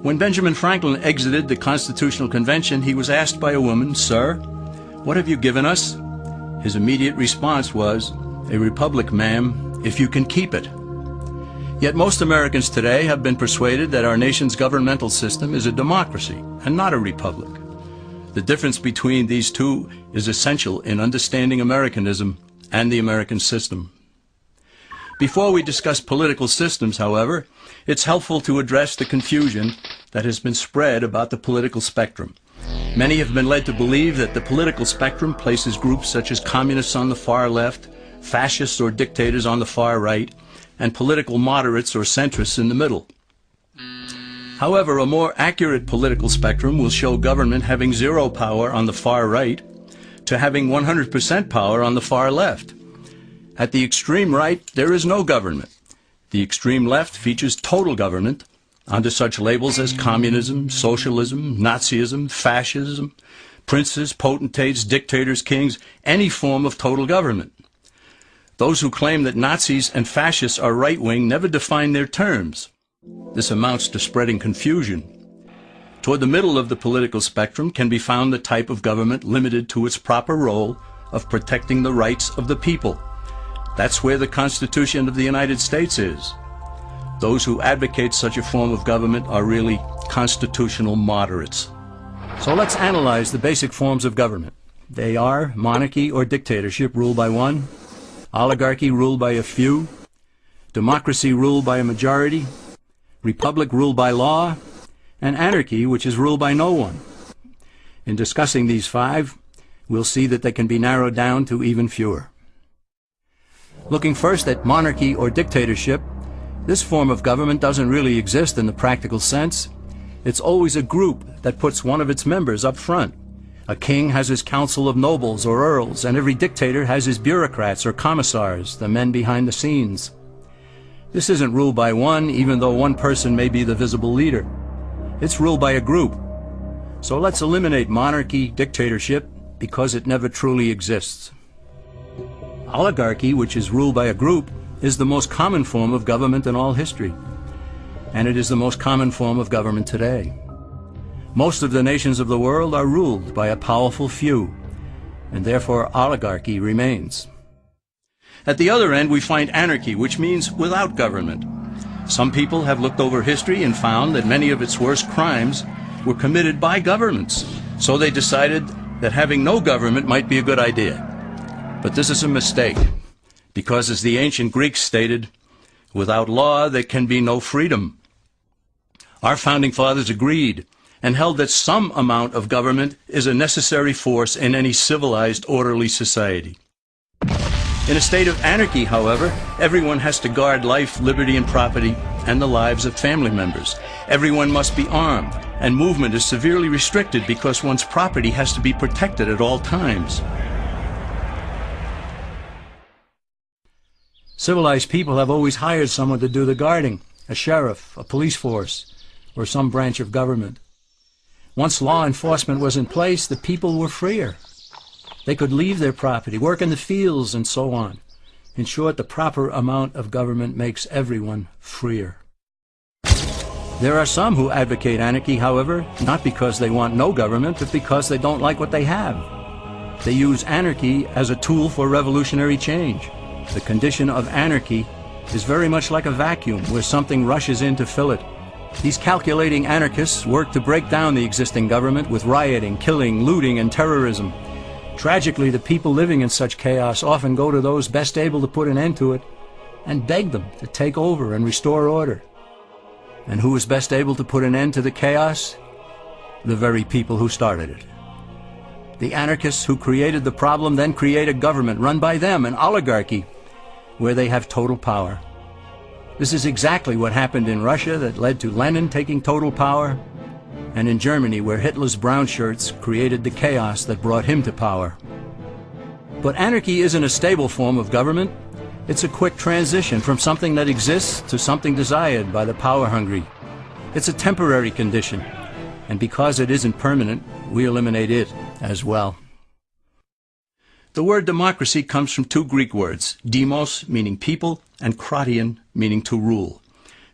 When Benjamin Franklin exited the Constitutional Convention, he was asked by a woman, "Sir, what have you given us?" His immediate response was, "A republic, ma'am, if you can keep it." Yet most Americans today have been persuaded that our nation's governmental system is a democracy and not a republic. The difference between these two is essential in understanding Americanism and the American system. Before we discuss political systems, however, it's helpful to address the confusion that has been spread about the political spectrum. Many have been led to believe that the political spectrum places groups such as communists on the far left, fascists or dictators on the far right, and political moderates or centrists in the middle. However, a more accurate political spectrum will show government having zero power on the far right to having 100% power on the far left. At the extreme right, there is no government. The extreme left features total government under such labels as communism, socialism, Nazism, fascism, princes, potentates, dictators, kings, any form of total government. Those who claim that Nazis and fascists are right-wing never define their terms. This amounts to spreading confusion. Toward the middle of the political spectrum can be found the type of government limited to its proper role of protecting the rights of the people. That's where the Constitution of the United States is. Those who advocate such a form of government are really constitutional moderates. So let's analyze the basic forms of government. They are monarchy or dictatorship ruled by one, oligarchy ruled by a few, democracy ruled by a majority, republic ruled by law, and anarchy, which is ruled by no one. In discussing these five, we'll see that they can be narrowed down to even fewer. Looking first at monarchy or dictatorship, this form of government doesn't really exist in the practical sense. It's always a group that puts one of its members up front. A king has his council of nobles or earls, and every dictator has his bureaucrats or commissars, the men behind the scenes. This isn't ruled by one, even though one person may be the visible leader. It's ruled by a group. So let's eliminate monarchy, dictatorship, because it never truly exists. Oligarchy, which is ruled by a group, is the most common form of government in all history. And it is the most common form of government today. Most of the nations of the world are ruled by a powerful few, and therefore oligarchy remains. At the other end, we find anarchy, which means without government. Some people have looked over history and found that many of its worst crimes were committed by governments, so they decided that having no government might be a good idea. But this is a mistake, because as the ancient Greeks stated, without law there can be no freedom. Our founding fathers agreed and held that some amount of government is a necessary force in any civilized, orderly society. In a state of anarchy, however, everyone has to guard life, liberty, and property, and the lives of family members. Everyone must be armed, and movement is severely restricted because one's property has to be protected at all times. Civilized people have always hired someone to do the guarding, a sheriff, a police force, or some branch of government. Once law enforcement was in place, the people were freer. They could leave their property, work in the fields, and so on. In short, the proper amount of government makes everyone freer. There are some who advocate anarchy, however, not because they want no government, but because they don't like what they have. They use anarchy as a tool for revolutionary change. The condition of anarchy is very much like a vacuum where something rushes in to fill it. These calculating anarchists work to break down the existing government with rioting, killing, looting, and terrorism. Tragically, the people living in such chaos often go to those best able to put an end to it and beg them to take over and restore order. And who is best able to put an end to the chaos? The very people who started it. The anarchists who created the problem then create a government run by them, an oligarchy, where they have total power. This is exactly what happened in Russia that led to Lenin taking total power, and in Germany where Hitler's brown shirts created the chaos that brought him to power. But anarchy isn't a stable form of government. It's a quick transition from something that exists to something desired by the power-hungry. It's a temporary condition, and because it isn't permanent, we eliminate it as well. The word democracy comes from two Greek words, demos, meaning people, and kratein, meaning to rule.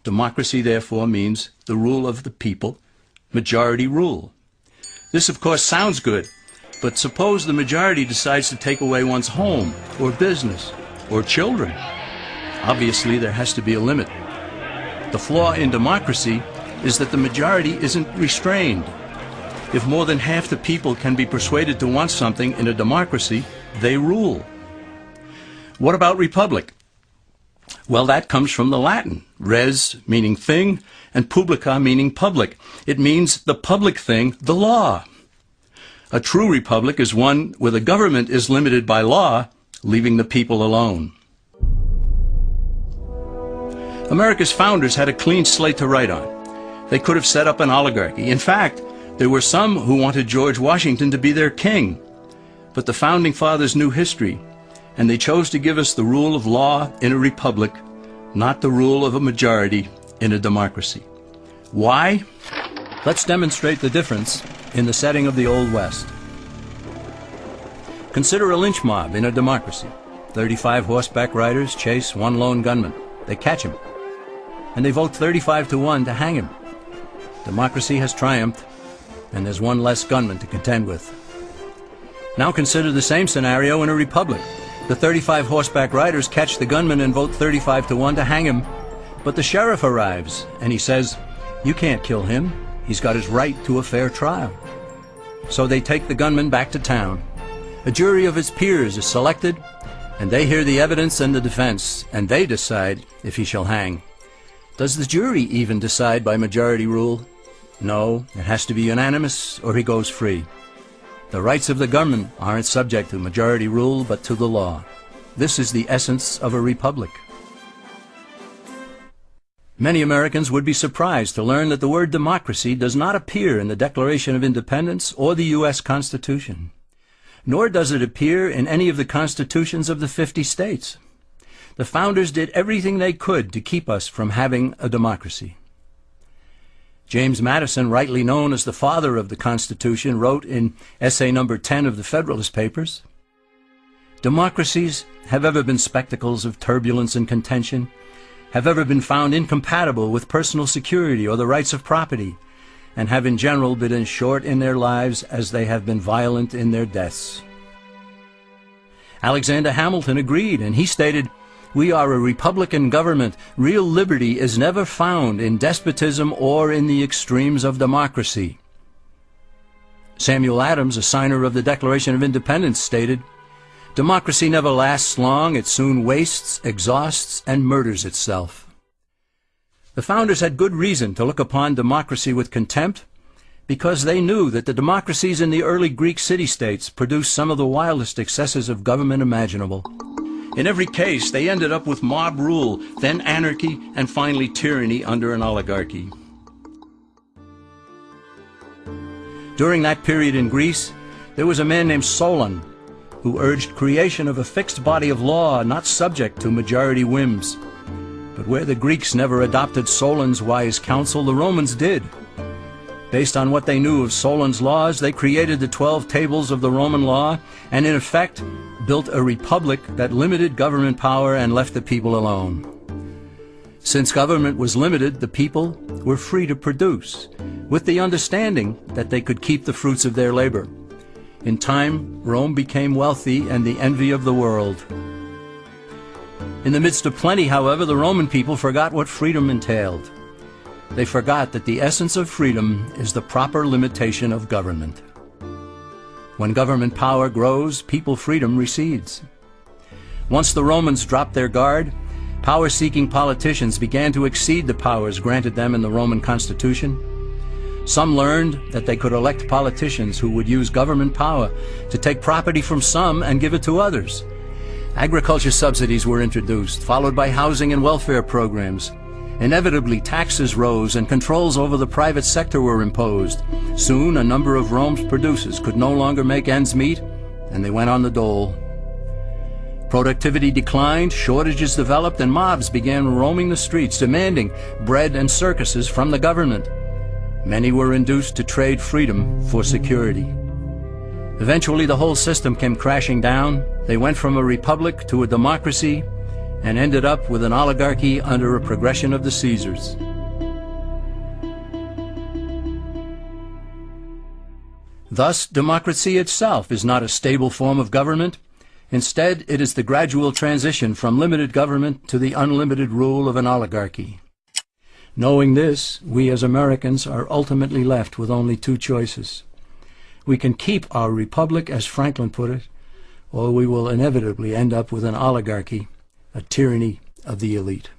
Democracy, therefore, means the rule of the people, majority rule. This, of course, sounds good, but suppose the majority decides to take away one's home, or business, or children. Obviously, there has to be a limit. The flaw in democracy is that the majority isn't restrained. If more than half the people can be persuaded to want something in a democracy, they rule. What about republic? Well, that comes from the Latin, res meaning thing, and publica meaning public. It means the public thing, the law. A true republic is one where the government is limited by law, leaving the people alone. America's founders had a clean slate to write on. They could have set up an oligarchy. In fact, there were some who wanted George Washington to be their king. But the founding fathers knew history, and they chose to give us the rule of law in a republic, not the rule of a majority in a democracy. Why? Let's demonstrate the difference in the setting of the Old West. Consider a lynch mob in a democracy. 35 horseback riders chase one lone gunman. They catch him, and they vote 35-1 to hang him. Democracy has triumphed, and there's one less gunman to contend with. Now consider the same scenario in a republic. The 35 horseback riders catch the gunman and vote 35-1 to hang him, but the sheriff arrives, and he says, "You can't kill him. He's got his right to a fair trial." So they take the gunman back to town. A jury of his peers is selected, and they hear the evidence and the defense, and they decide if he shall hang. Does the jury even decide by majority rule? No, it has to be unanimous or he goes free. The rights of the gunman aren't subject to majority rule but to the law. This is the essence of a republic. Many Americans would be surprised to learn that the word democracy does not appear in the Declaration of Independence or the U.S. Constitution, nor does it appear in any of the constitutions of the 50 states. The founders did everything they could to keep us from having a democracy. James Madison, rightly known as the father of the Constitution, wrote in essay number 10 of the Federalist Papers, "Democracies have ever been spectacles of turbulence and contention, have ever been found incompatible with personal security or the rights of property, and have in general been as short in their lives as they have been violent in their deaths." Alexander Hamilton agreed, and he stated, "We are a republican government. Real liberty is never found in despotism or in the extremes of democracy." Samuel Adams, a signer of the Declaration of Independence, stated, "Democracy never lasts long. It soon wastes, exhausts, and murders itself." The founders had good reason to look upon democracy with contempt, because they knew that the democracies in the early Greek city-states produced some of the wildest excesses of government imaginable. In every case, they ended up with mob rule, then anarchy, and finally tyranny under an oligarchy. During that period in Greece, there was a man named Solon, who urged creation of a fixed body of law not subject to majority whims. But where the Greeks never adopted Solon's wise counsel, the Romans did. Based on what they knew of Solon's laws, they created the 12 tables of the Roman law, and in effect built a republic that limited government power and left the people alone. Since government was limited, the people were free to produce, with the understanding that they could keep the fruits of their labor. In time, Rome became wealthy and the envy of the world. In the midst of plenty, however, the Roman people forgot what freedom entailed. They forgot that the essence of freedom is the proper limitation of government. When government power grows, people freedom recedes. Once the Romans dropped their guard, power-seeking politicians began to exceed the powers granted them in the Roman Constitution. Some learned that they could elect politicians who would use government power to take property from some and give it to others. Agriculture subsidies were introduced, followed by housing and welfare programs. Inevitably, taxes rose and controls over the private sector were imposed. Soon, a number of Rome's producers could no longer make ends meet, and they went on the dole. Productivity declined, shortages developed, and mobs began roaming the streets, demanding bread and circuses from the government. Many were induced to trade freedom for security. Eventually, the whole system came crashing down. They went from a republic to a democracy, and ended up with an oligarchy under a progression of the Caesars. Thus, democracy itself is not a stable form of government. Instead, it is the gradual transition from limited government to the unlimited rule of an oligarchy. Knowing this, we as Americans are ultimately left with only two choices. We can keep our republic, as Franklin put it, or we will inevitably end up with an oligarchy, a tyranny of the elite.